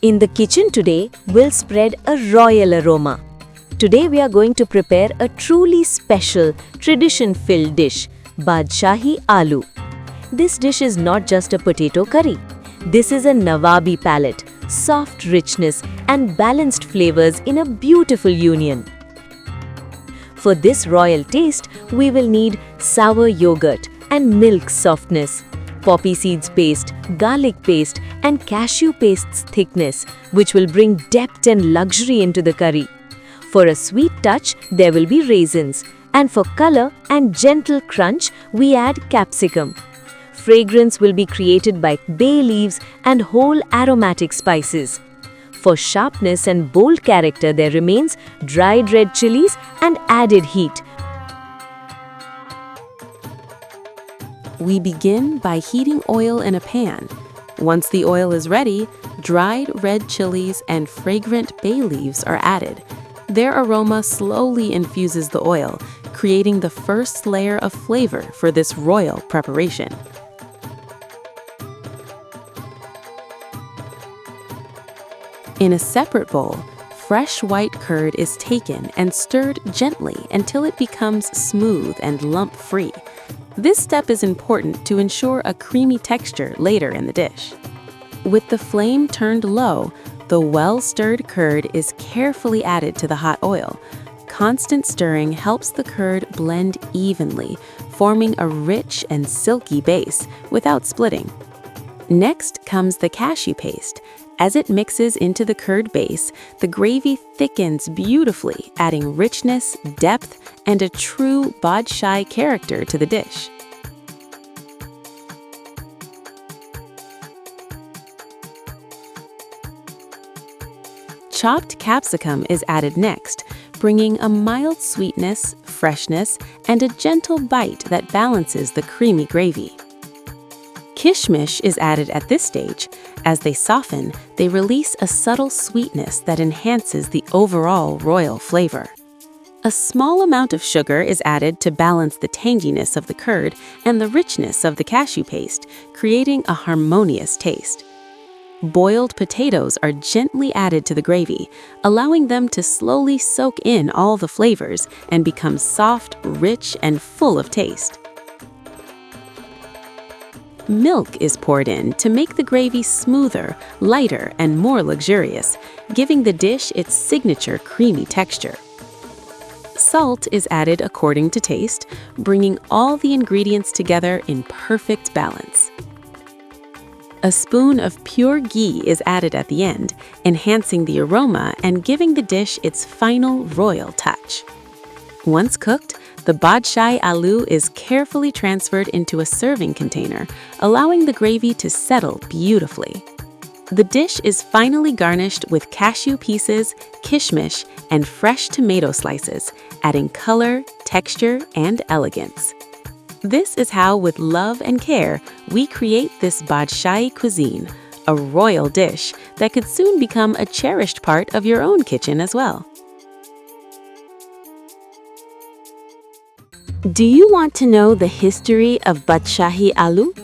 In the kitchen today, we'll spread a royal aroma. Today we are going to prepare a truly special, tradition-filled dish, Badshahi Aloo. This dish is not just a potato curry. This is a Nawabi palate, soft richness and balanced flavors in a beautiful union. For this royal taste, we will need sour yogurt and milk softness, poppy seeds paste, garlic paste and cashew paste's thickness, which will bring depth and luxury into the curry. For a sweet touch, there will be raisins, and for color and gentle crunch, we add capsicum. Fragrance will be created by bay leaves and whole aromatic spices. For sharpness and bold character, there remains dried red chilies and added heat. We begin by heating oil in a pan. Once the oil is ready, dried red chilies and fragrant bay leaves are added. Their aroma slowly infuses the oil, creating the first layer of flavor for this royal preparation. In a separate bowl, fresh white curd is taken and stirred gently until it becomes smooth and lump-free. This step is important to ensure a creamy texture later in the dish. With the flame turned low, the well-stirred curd is carefully added to the hot oil. Constant stirring helps the curd blend evenly, forming a rich and silky base without splitting. Next comes the cashew paste. As it mixes into the curd base, the gravy thickens beautifully, adding richness, depth, and a true Badshahi character to the dish. Chopped capsicum is added next, bringing a mild sweetness, freshness, and a gentle bite that balances the creamy gravy. Kishmish is added at this stage. As they soften, they release a subtle sweetness that enhances the overall royal flavor. A small amount of sugar is added to balance the tanginess of the curd and the richness of the cashew paste, creating a harmonious taste. Boiled potatoes are gently added to the gravy, allowing them to slowly soak in all the flavors and become soft, rich, and full of taste. Milk is poured in to make the gravy smoother, lighter, and more luxurious, giving the dish its signature creamy texture. Salt is added according to taste, bringing all the ingredients together in perfect balance. A spoon of pure ghee is added at the end, enhancing the aroma and giving the dish its final royal touch. Once cooked, the Badshahi Aloo is carefully transferred into a serving container, allowing the gravy to settle beautifully. The dish is finally garnished with cashew pieces, kishmish, and fresh tomato slices, adding color, texture, and elegance. This is how, with love and care, we create this Badshahi cuisine, a royal dish that could soon become a cherished part of your own kitchen as well. Do you want to know the history of Badshahi Aloo?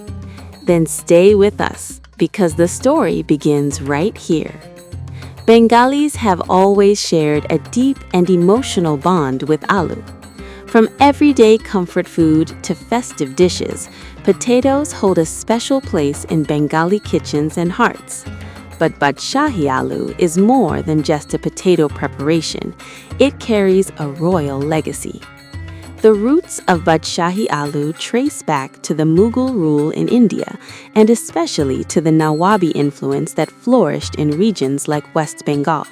Then stay with us, because the story begins right here. Bengalis have always shared a deep and emotional bond with aloo. From everyday comfort food to festive dishes, potatoes hold a special place in Bengali kitchens and hearts. But Badshahi Aloo is more than just a potato preparation. It carries a royal legacy. The roots of Badshahi Aloo trace back to the Mughal rule in India, and especially to the Nawabi influence that flourished in regions like West Bengal.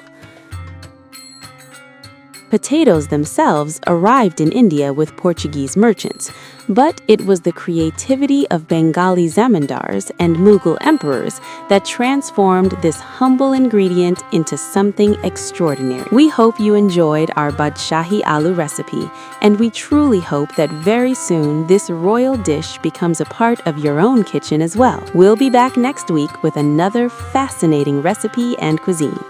Potatoes themselves arrived in India with Portuguese merchants, but it was the creativity of Bengali zamindars and Mughal emperors that transformed this humble ingredient into something extraordinary. We hope you enjoyed our Badshahi Aloo recipe, and we truly hope that very soon this royal dish becomes a part of your own kitchen as well. We'll be back next week with another fascinating recipe and cuisine.